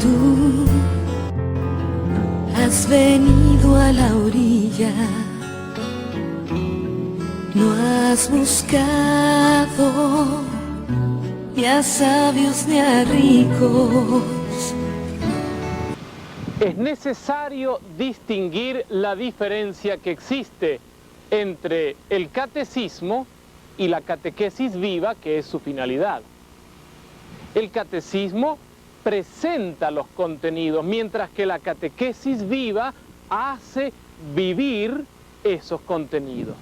tú has venido a la orilla, no has buscado ni a sabios ni a ricos. Es necesario distinguir la diferencia que existe entre el catecismo y la catequesis viva, que es su finalidad. El catecismo presenta los contenidos, mientras que la catequesis viva hace vivir esos contenidos.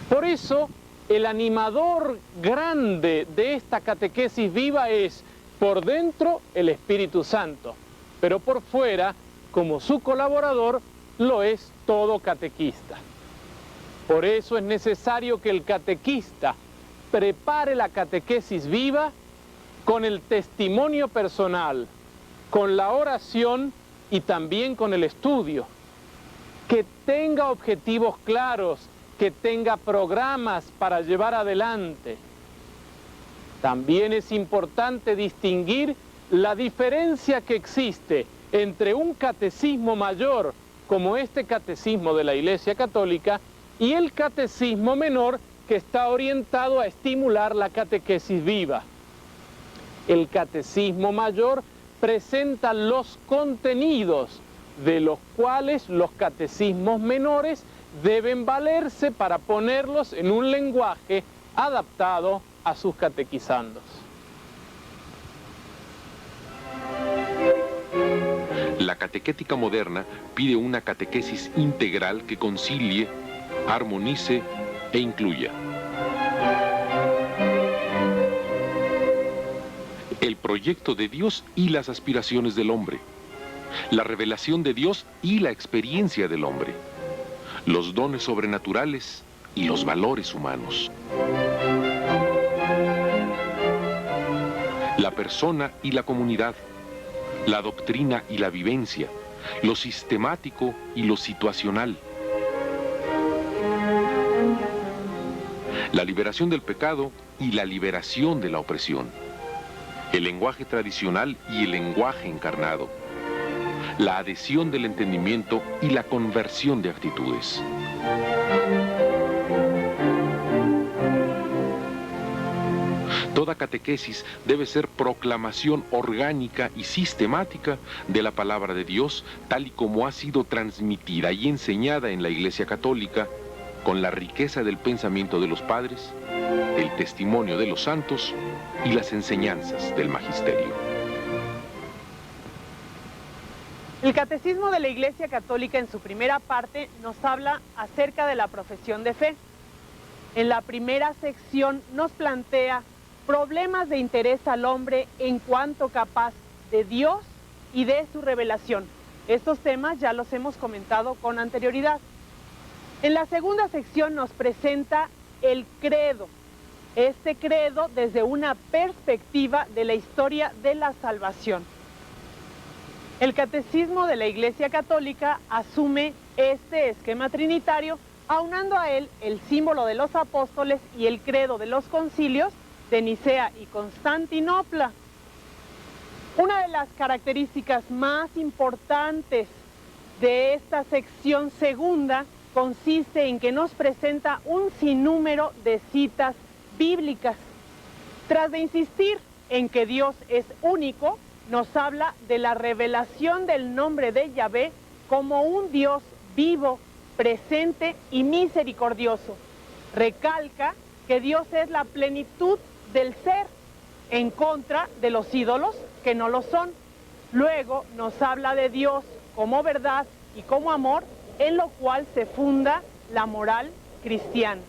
Por eso, el animador grande de esta catequesis viva es, por dentro, el Espíritu Santo, pero por fuera, como su colaborador, lo es todo catequista. Por eso es necesario que el catequista prepare la catequesis viva con el testimonio personal, con la oración y también con el estudio. Que tenga objetivos claros, que tenga programas para llevar adelante. También es importante distinguir la diferencia que existe entre un catecismo mayor, como este catecismo de la Iglesia Católica, y el catecismo menor, que está orientado a estimular la catequesis viva. El catecismo mayor presenta los contenidos de los cuales los catecismos menores deben valerse para ponerlos en un lenguaje adaptado a sus catequizandos. La catequética moderna pide una catequesis integral que concilie, armonice e incluya. El proyecto de Dios y las aspiraciones del hombre. La revelación de Dios y la experiencia del hombre. Los dones sobrenaturales y los valores humanos. La persona y la comunidad. La doctrina y la vivencia, lo sistemático y lo situacional. La liberación del pecado y la liberación de la opresión. El lenguaje tradicional y el lenguaje encarnado. La adhesión del entendimiento y la conversión de actitudes. Toda catequesis debe ser proclamación orgánica y sistemática de la palabra de Dios, tal y como ha sido transmitida y enseñada en la Iglesia Católica, con la riqueza del pensamiento de los padres, el testimonio de los santos y las enseñanzas del magisterio. El Catecismo de la Iglesia Católica en su primera parte nos habla acerca de la profesión de fe. En la primera sección nos plantea problemas de interés al hombre en cuanto capaz de Dios y de su revelación. Estos temas ya los hemos comentado con anterioridad. En la segunda sección nos presenta el credo. Este credo desde una perspectiva de la historia de la salvación. El Catecismo de la Iglesia Católica asume este esquema trinitario, aunando a él el símbolo de los apóstoles y el credo de los concilios de Nicea y Constantinopla. Una de las características más importantes de esta sección segunda consiste en que nos presenta un sinnúmero de citas bíblicas. Tras de insistir en que Dios es único, nos habla de la revelación del nombre de Yahvé como un Dios vivo, presente y misericordioso. Recalca que Dios es la plenitud del ser, en contra de los ídolos que no lo son. Luego nos habla de Dios como verdad y como amor, en lo cual se funda la moral cristiana.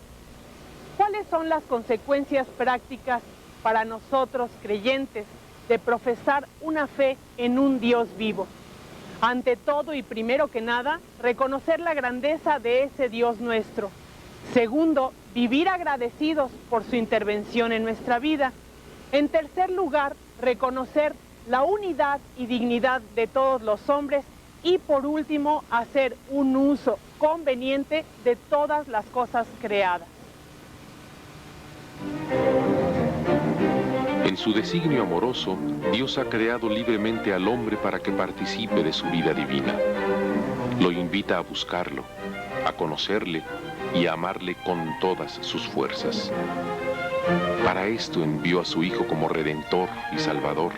¿Cuáles son las consecuencias prácticas para nosotros creyentes de profesar una fe en un Dios vivo? Ante todo y primero que nada, reconocer la grandeza de ese Dios nuestro. Segundo, vivir agradecidos por su intervención en nuestra vida. En tercer lugar, reconocer la unidad y dignidad de todos los hombres. Y por último, hacer un uso conveniente de todas las cosas creadas. En su designio amoroso, Dios ha creado libremente al hombre para que participe de su vida divina. Lo invita a buscarlo, a conocerle y a amarle con todas sus fuerzas. Para esto envió a su Hijo como Redentor y Salvador.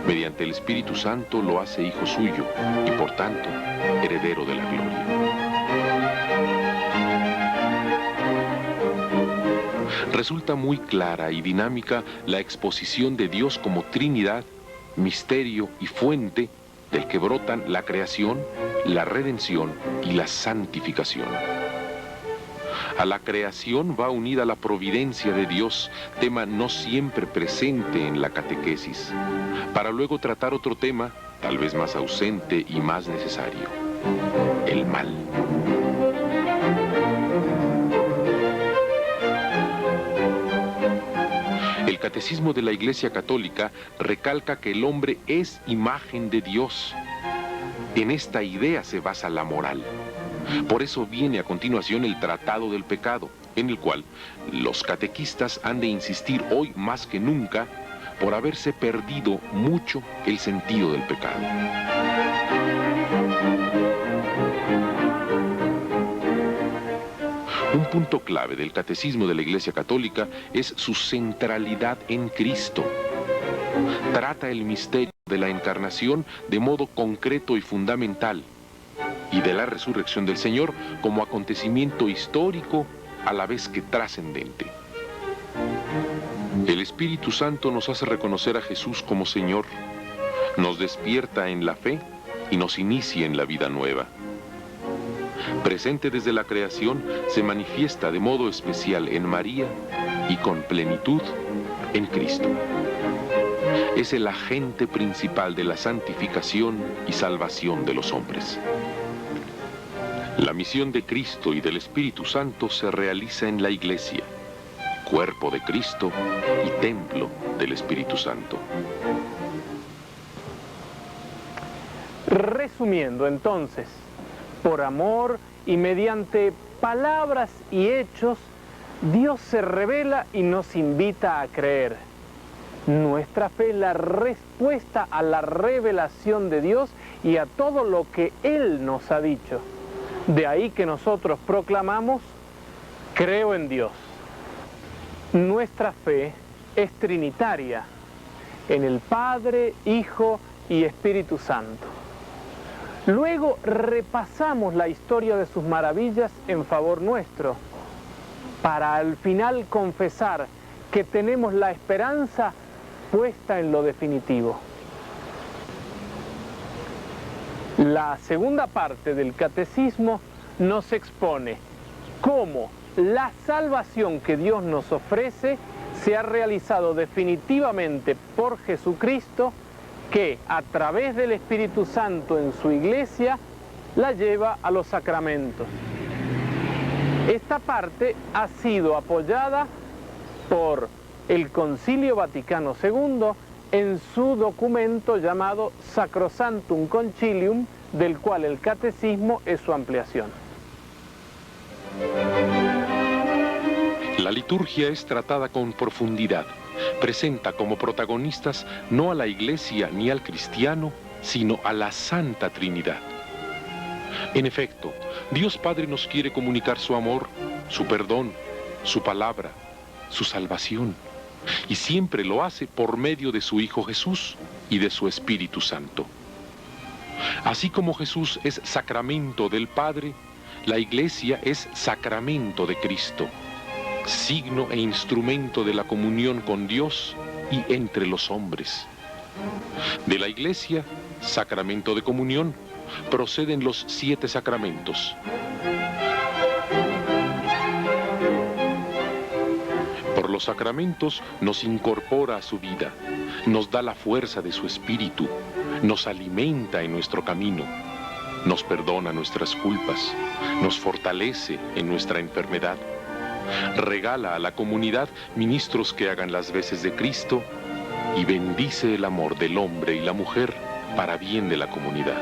Mediante el Espíritu Santo lo hace hijo suyo y por tanto heredero de la gloria. Resulta muy clara y dinámica la exposición de Dios como Trinidad, misterio y fuente del que brotan la creación, la redención y la santificación. A la creación va unida la providencia de Dios, tema no siempre presente en la catequesis, para luego tratar otro tema, tal vez más ausente y más necesario: el mal. El Catecismo de la Iglesia Católica recalca que el hombre es imagen de Dios. En esta idea se basa la moral. Por eso viene a continuación el Tratado del Pecado, en el cual los catequistas han de insistir hoy más que nunca por haberse perdido mucho el sentido del pecado. Un punto clave del Catecismo de la Iglesia Católica es su centralidad en Cristo. Trata el misterio de la encarnación de modo concreto y fundamental, y de la resurrección del Señor como acontecimiento histórico a la vez que trascendente. El Espíritu Santo nos hace reconocer a Jesús como Señor, nos despierta en la fe y nos inicia en la vida nueva. Presente desde la creación, se manifiesta de modo especial en María y con plenitud en Cristo. Es el agente principal de la santificación y salvación de los hombres. La misión de Cristo y del Espíritu Santo se realiza en la Iglesia, cuerpo de Cristo y templo del Espíritu Santo. Resumiendo entonces, por amor y mediante palabras y hechos, Dios se revela y nos invita a creer. Nuestra fe es la respuesta a la revelación de Dios y a todo lo que Él nos ha dicho. De ahí que nosotros proclamamos: creo en Dios. Nuestra fe es trinitaria, en el Padre, Hijo y Espíritu Santo. Luego repasamos la historia de sus maravillas en favor nuestro, para al final confesar que tenemos la esperanza puesta en lo definitivo. La segunda parte del catecismo nos expone cómo la salvación que Dios nos ofrece se ha realizado definitivamente por Jesucristo, que a través del Espíritu Santo en su Iglesia la lleva a los sacramentos. Esta parte ha sido apoyada por el Concilio Vaticano II en su documento llamado Sacrosanctum Concilium, del cual el catecismo es su ampliación. La liturgia es tratada con profundidad. Presenta como protagonistas no a la Iglesia ni al cristiano, sino a la Santa Trinidad. En efecto, Dios Padre nos quiere comunicar su amor, su perdón, su palabra, su salvación, y siempre lo hace por medio de su Hijo Jesús y de su Espíritu Santo. Así como Jesús es sacramento del Padre, la Iglesia es sacramento de Cristo, signo e instrumento de la comunión con Dios y entre los hombres. De la Iglesia, sacramento de comunión, proceden los 7 sacramentos. Por los sacramentos nos incorpora a su vida, nos da la fuerza de su espíritu, nos alimenta en nuestro camino, nos perdona nuestras culpas, nos fortalece en nuestra enfermedad, regala a la comunidad ministros que hagan las veces de Cristo y bendice el amor del hombre y la mujer para bien de la comunidad.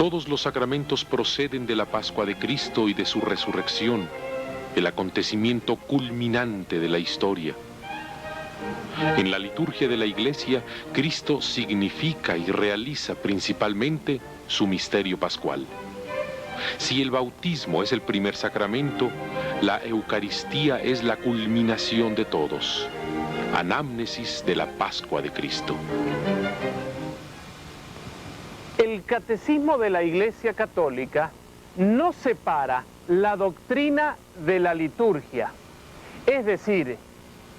Todos los sacramentos proceden de la Pascua de Cristo y de su resurrección, el acontecimiento culminante de la historia. En la liturgia de la Iglesia, Cristo significa y realiza principalmente su misterio pascual. Si el bautismo es el primer sacramento, la Eucaristía es la culminación de todos, anamnesis de la Pascua de Cristo. El Catecismo de la Iglesia Católica no separa la doctrina de la liturgia. Es decir,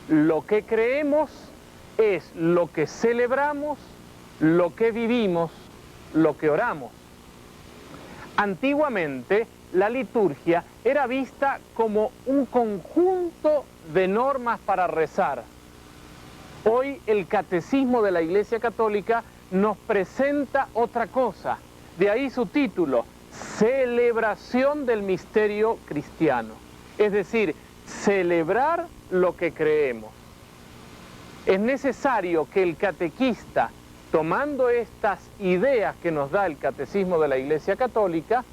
lo que creemos es lo que celebramos, lo que vivimos, lo que oramos. Antiguamente, la liturgia era vista como un conjunto de normas para rezar. Hoy el Catecismo de la Iglesia Católica nos presenta otra cosa. De ahí su título, Celebración del Misterio Cristiano. Es decir, celebrar lo que creemos. Es necesario que el catequista, tomando estas ideas que nos da el Catecismo de la Iglesia Católica,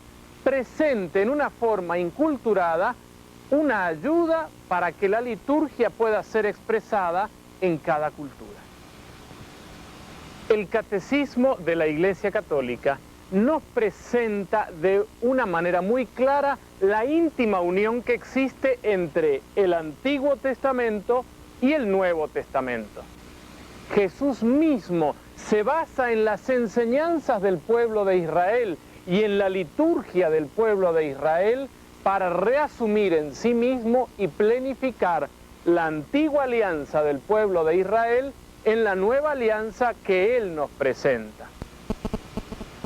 presente en una forma inculturada una ayuda para que la liturgia pueda ser expresada en cada cultura. El Catecismo de la Iglesia Católica nos presenta de una manera muy clara la íntima unión que existe entre el Antiguo Testamento y el Nuevo Testamento. Jesús mismo se basa en las enseñanzas del pueblo de Israel y en la liturgia del pueblo de Israel para reasumir en sí mismo y plenificar la antigua alianza del pueblo de Israel en la nueva alianza que Él nos presenta.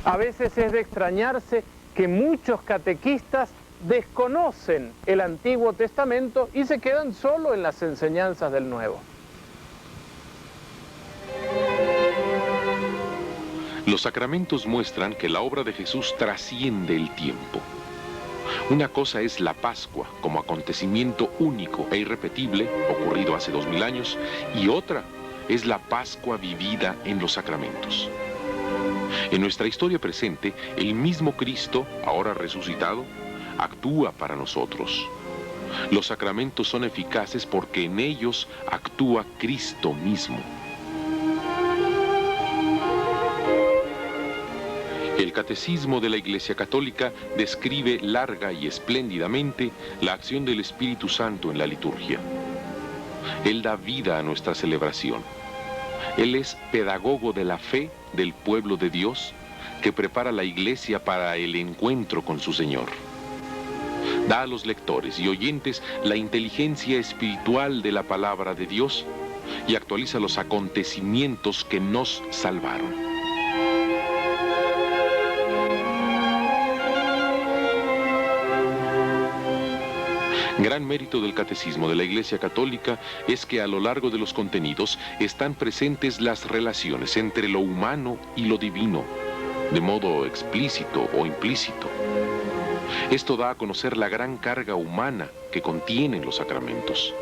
A veces es de extrañarse que muchos catequistas desconocen el Antiguo Testamento y se quedan solo en las enseñanzas del Nuevo. Los sacramentos muestran que la obra de Jesús trasciende el tiempo. Una cosa es la Pascua como acontecimiento único e irrepetible, ocurrido hace 2000 años, y otra es la Pascua vivida en los sacramentos. En nuestra historia presente, el mismo Cristo, ahora resucitado, actúa para nosotros. Los sacramentos son eficaces porque en ellos actúa Cristo mismo. El Catecismo de la Iglesia Católica describe larga y espléndidamente la acción del Espíritu Santo en la liturgia. Él da vida a nuestra celebración. Él es pedagogo de la fe del pueblo de Dios que prepara la Iglesia para el encuentro con su Señor. Da a los lectores y oyentes la inteligencia espiritual de la palabra de Dios y actualiza los acontecimientos que nos salvaron. Gran mérito del Catecismo de la Iglesia Católica es que a lo largo de los contenidos están presentes las relaciones entre lo humano y lo divino, de modo explícito o implícito. Esto da a conocer la gran carga humana que contienen los sacramentos.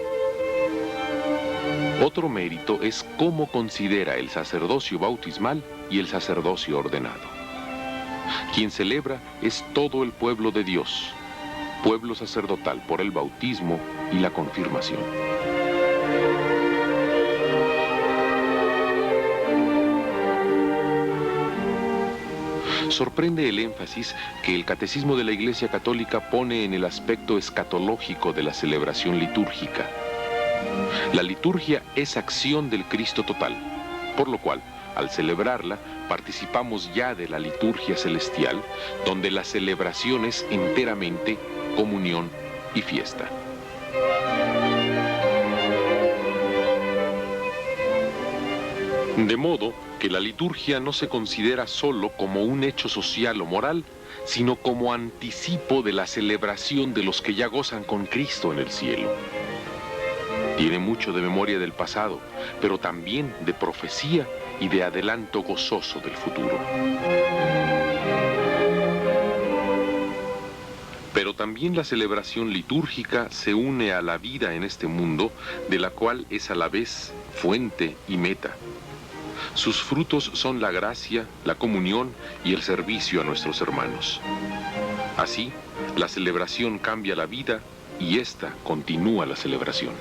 Otro mérito es cómo considera el sacerdocio bautismal y el sacerdocio ordenado. Quien celebra es todo el pueblo de Dios, pueblo sacerdotal por el bautismo y la confirmación. Sorprende el énfasis que el Catecismo de la Iglesia Católica pone en el aspecto escatológico de la celebración litúrgica. La liturgia es acción del Cristo total, por lo cual, al celebrarla, participamos ya de la liturgia celestial, donde la celebración es enteramente comunión y fiesta. De modo que la liturgia no se considera solo como un hecho social o moral, sino como anticipo de la celebración de los que ya gozan con Cristo en el cielo. Tiene mucho de memoria del pasado, pero también de profecía y de adelanto gozoso del futuro. Pero también la celebración litúrgica se une a la vida en este mundo, de la cual es a la vez fuente y meta. Sus frutos son la gracia, la comunión y el servicio a nuestros hermanos. Así, la celebración cambia la vida y ésta continúa la celebración.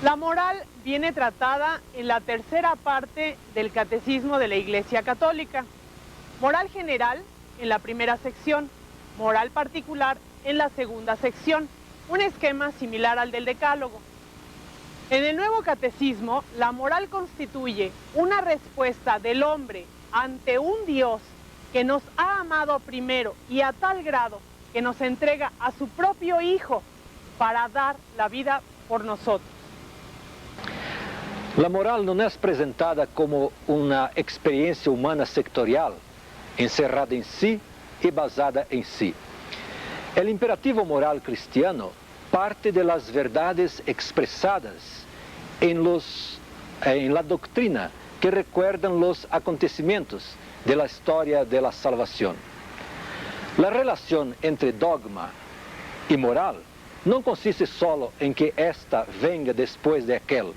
La moral viene tratada en la tercera parte del Catecismo de la Iglesia Católica. Moral general en la primera sección, moral particular en la segunda sección, un esquema similar al del Decálogo. En el nuevo catecismo, la moral constituye una respuesta del hombre ante un Dios que nos ha amado primero y a tal grado que nos entrega a su propio Hijo para dar la vida por nosotros. La moral no es presentada como una experiencia humana sectorial, encerrada en sí y basada en sí. El imperativo moral cristiano parte de las verdades expresadas en la doctrina que recuerdan los acontecimientos de la historia de la salvación. La relación entre dogma y moral no consiste solo en que ésta venga después de aquel,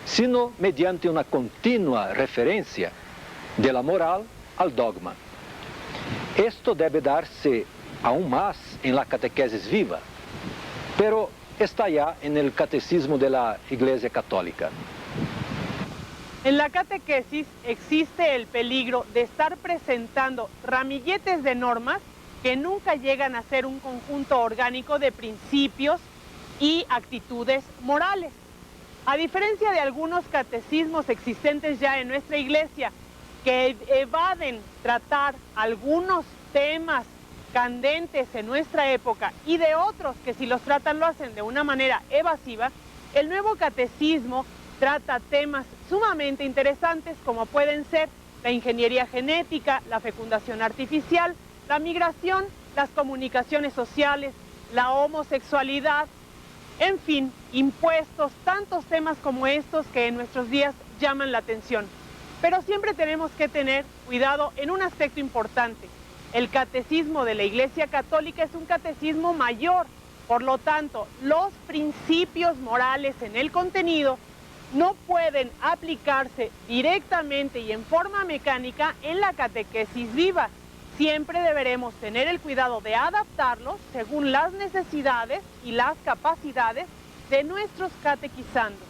sino mediante una continua referencia de la moral al dogma. Esto debe darse aún más en la catequesis viva, pero está ya en el catecismo de la Iglesia Católica. En la catequesis existe el peligro de estar presentando ramilletes de normas que nunca llegan a ser un conjunto orgánico de principios y actitudes morales. A diferencia de algunos catecismos existentes ya en nuestra Iglesia, que evaden tratar algunos temas candentes en nuestra época y de otros que si los tratan lo hacen de una manera evasiva, el nuevo catecismo trata temas sumamente interesantes como pueden ser la ingeniería genética, la fecundación artificial, la migración, las comunicaciones sociales, la homosexualidad, en fin, impuestos, tantos temas como estos que en nuestros días llaman la atención. Pero siempre tenemos que tener cuidado en un aspecto importante. El catecismo de la Iglesia Católica es un catecismo mayor, por lo tanto, los principios morales en el contenido no pueden aplicarse directamente y en forma mecánica en la catequesis viva. Siempre deberemos tener el cuidado de adaptarlos según las necesidades y las capacidades de nuestros catequizandos.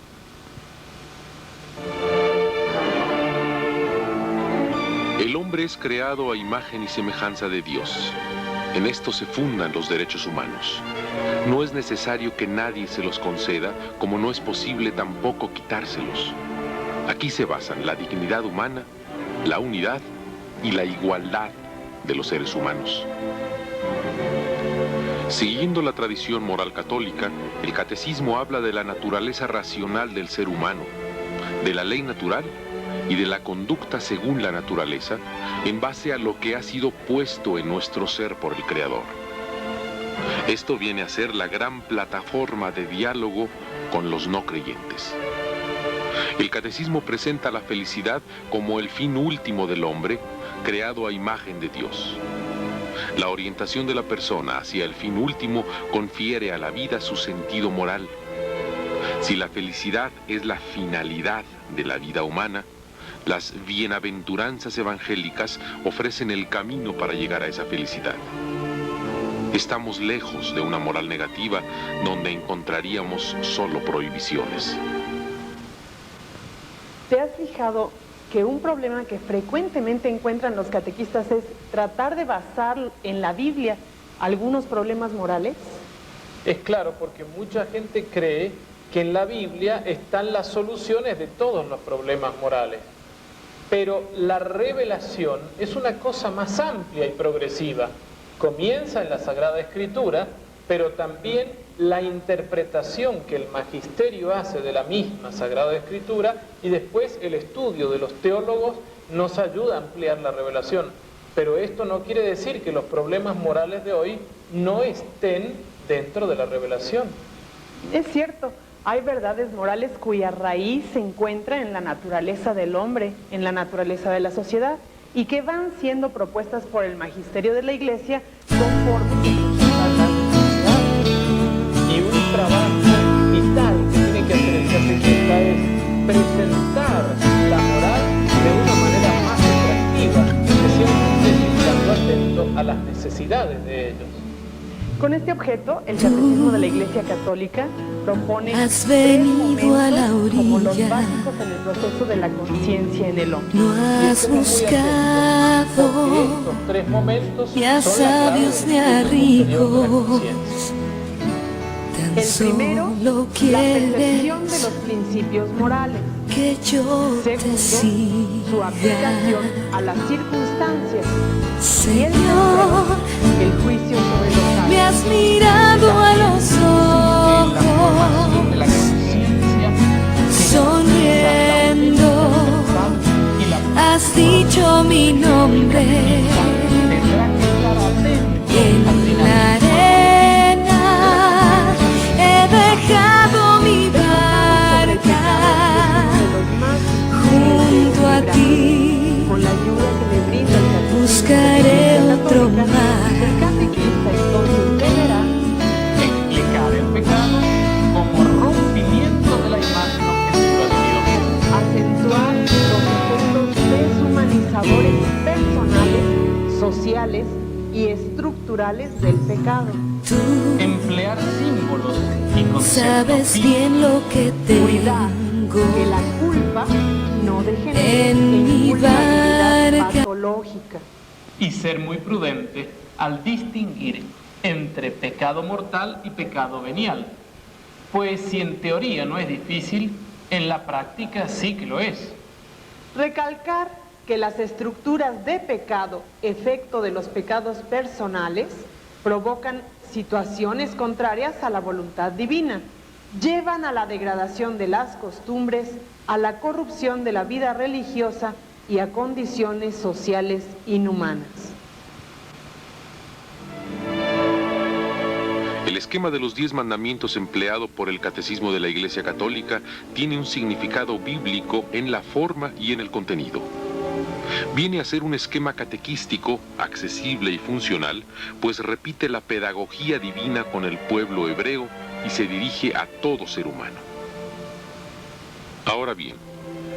El hombre es creado a imagen y semejanza de Dios. En esto se fundan los derechos humanos. No es necesario que nadie se los conceda, como no es posible tampoco quitárselos. Aquí se basan la dignidad humana, la unidad y la igualdad de los seres humanos. Siguiendo la tradición moral católica, el catecismo habla de la naturaleza racional del ser humano, de la ley natural y de la conducta según la naturaleza, en base a lo que ha sido puesto en nuestro ser por el Creador. Esto viene a ser la gran plataforma de diálogo con los no creyentes. El catecismo presenta la felicidad como el fin último del hombre, creado a imagen de Dios. La orientación de la persona hacia el fin último confiere a la vida su sentido moral. Si la felicidad es la finalidad de la vida humana, las bienaventuranzas evangélicas ofrecen el camino para llegar a esa felicidad. Estamos lejos de una moral negativa donde encontraríamos solo prohibiciones. ¿Te has fijado que un problema que frecuentemente encuentran los catequistas es tratar de basar en la Biblia algunos problemas morales? Es claro, porque mucha gente cree que en la Biblia están las soluciones de todos los problemas morales. Pero la revelación es una cosa más amplia y progresiva. Comienza en la Sagrada Escritura, pero también la interpretación que el magisterio hace de la misma Sagrada Escritura y después el estudio de los teólogos nos ayuda a ampliar la revelación. Pero esto no quiere decir que los problemas morales de hoy no estén dentro de la revelación. Es cierto, hay verdades morales cuya raíz se encuentra en la naturaleza del hombre, en la naturaleza de la sociedad, y que van siendo propuestas por el magisterio de la Iglesia conforme Y un trabajo vital que tiene que hacer el catequista es presentar la moral de una manera más atractiva, especialmente estando atento a las necesidades de ellos. Con este objeto, el Catecismo de la Iglesia Católica propone Has tres venido a la momentos como los orilla. básicos en el proceso de la conciencia en el hombre. No Y has estemos muy atentos, porque buscado estos tres momentos ni a son la clave sabios ni del a espíritu superior de la ricos. conciencia. Tan El primero, solo la percepción de quieres los principios morales. que yo te Segundo, su siga, aplicación a las circunstancias. Y el Señor. tercero, el juicio sobre los Me actos. has mirado a los En la formación ojos, de la conciencia, sonriendo, y la has dicho mi nombre. tendrá que estar atento En al final. la arena he dejado mi barca junto a ti. Con la ayuda que le brinda el Catecismo Buscaré de la Iglesia otro Católica, mar. el catequista entonces deberá Explicar el pecado como rompimiento de la imagen objetiva de Dios. acentuar los efectos deshumanizadores personales, sociales y estructurales del pecado. Tú Emplear símbolos y conceptos sabes fijos. bien lo que Cuidar tengo. que la culpa no degenere En mi culpabilidad barca. patológica. Y ser muy prudente al distinguir entre pecado mortal y pecado venial. Pues si en teoría no es difícil, en la práctica sí que lo es. Recalcar que las estructuras de pecado, efecto de los pecados personales, provocan situaciones contrarias a la voluntad divina, llevan a la degradación de las costumbres, a la corrupción de la vida religiosa y a condiciones sociales inhumanas. El esquema de los 10 mandamientos empleado por el Catecismo de la Iglesia Católica tiene un significado bíblico en la forma y en el contenido. Viene a ser un esquema catequístico, accesible y funcional, pues repite la pedagogía divina con el pueblo hebreo y se dirige a todo ser humano. Ahora bien,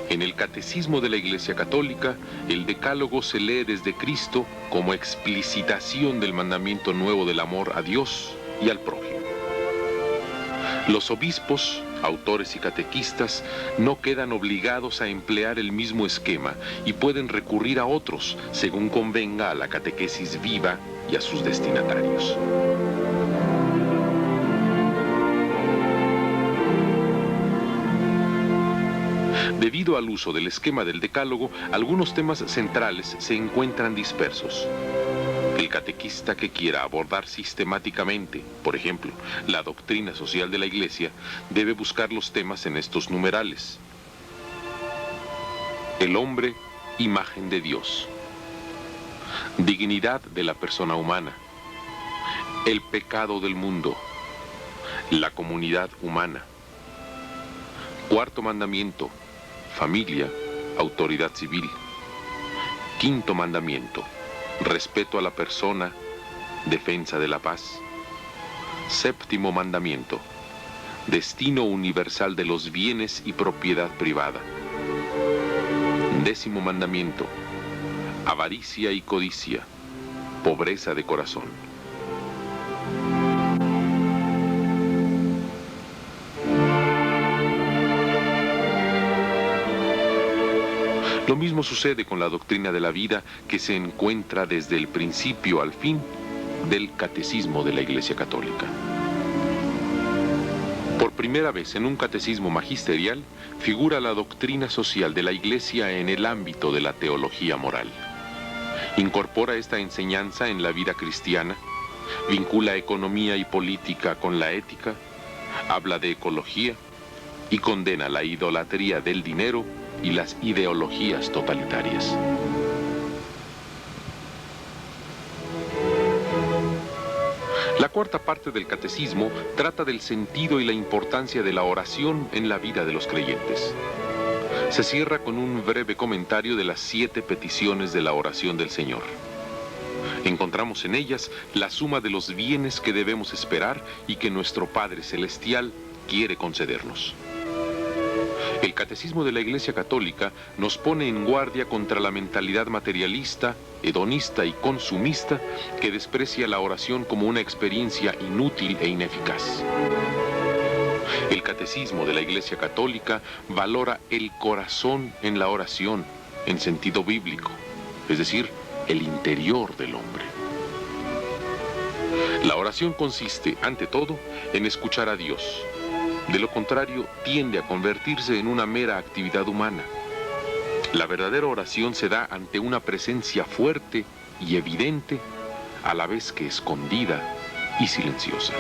en el Catecismo de la Iglesia Católica, el Decálogo se lee desde Cristo como explicitación del mandamiento nuevo del amor a Dios y al prójimo. Los obispos, autores y catequistas no quedan obligados a emplear el mismo esquema y pueden recurrir a otros según convenga a la catequesis viva y a sus destinatarios. Debido al uso del esquema del Decálogo, algunos temas centrales se encuentran dispersos. El catequista que quiera abordar sistemáticamente, por ejemplo, la doctrina social de la Iglesia, debe buscar los temas en estos numerales. El hombre, imagen de Dios. Dignidad de la persona humana. El pecado del mundo. La comunidad humana. Cuarto mandamiento. Familia, autoridad civil. Quinto mandamiento. Respeto a la persona, defensa de la paz. Séptimo mandamiento. Destino universal de los bienes y propiedad privada. Décimo mandamiento. Avaricia y codicia. Pobreza de corazón. Lo mismo sucede con la doctrina de la vida que se encuentra desde el principio al fin del Catecismo de la Iglesia Católica. Por primera vez en un catecismo magisterial figura la doctrina social de la Iglesia en el ámbito de la teología moral. Incorpora esta enseñanza en la vida cristiana, vincula economía y política con la ética, habla de ecología y condena la idolatría del dinero y las ideologías totalitarias. La cuarta parte del catecismo trata del sentido y la importancia de la oración en la vida de los creyentes. Se cierra con un breve comentario de las 7 peticiones de la oración del Señor. Encontramos en ellas la suma de los bienes que debemos esperar y que nuestro Padre Celestial quiere concedernos. El Catecismo de la Iglesia Católica nos pone en guardia contra la mentalidad materialista, hedonista y consumista que desprecia la oración como una experiencia inútil e ineficaz. El Catecismo de la Iglesia Católica valora el corazón en la oración, en sentido bíblico, es decir, el interior del hombre. La oración consiste, ante todo, en escuchar a Dios. De lo contrario, tiende a convertirse en una mera actividad humana. La verdadera oración se da ante una presencia fuerte y evidente, a la vez que escondida y silenciosa.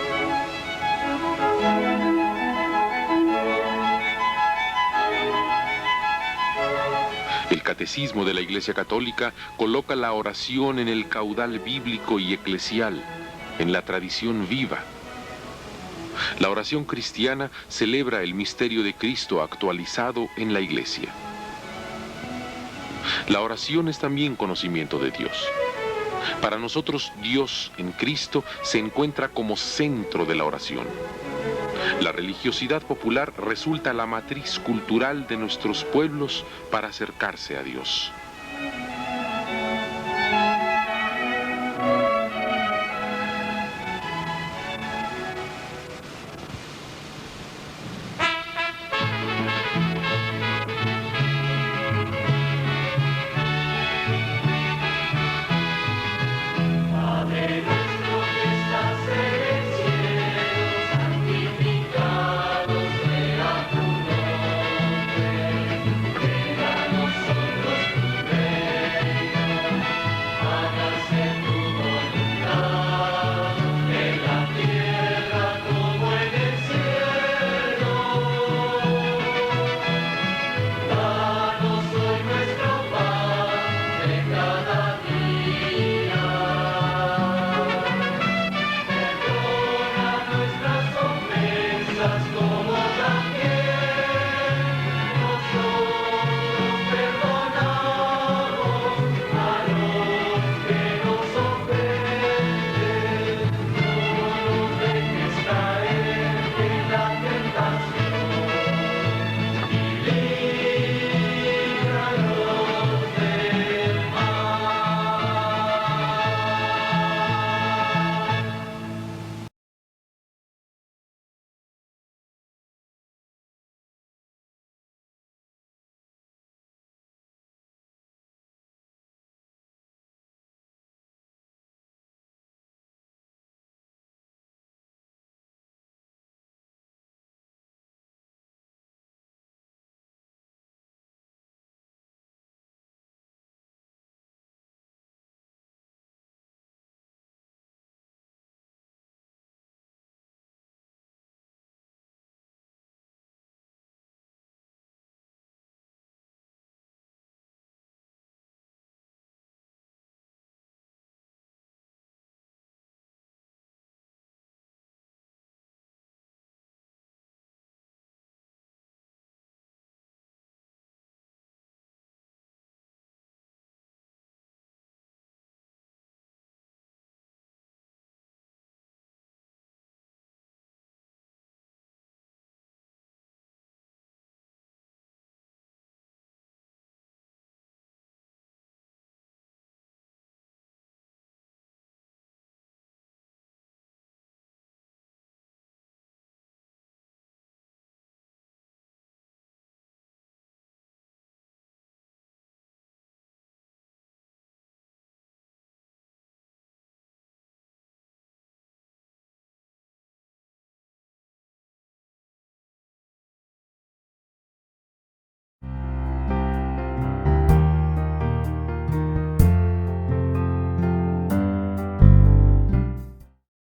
El Catecismo de la Iglesia Católica coloca la oración en el caudal bíblico y eclesial, en la tradición viva. La oración cristiana celebra el misterio de Cristo actualizado en la Iglesia. La oración es también conocimiento de Dios. Para nosotros, Dios en Cristo se encuentra como centro de la oración. La religiosidad popular resulta la matriz cultural de nuestros pueblos para acercarse a Dios.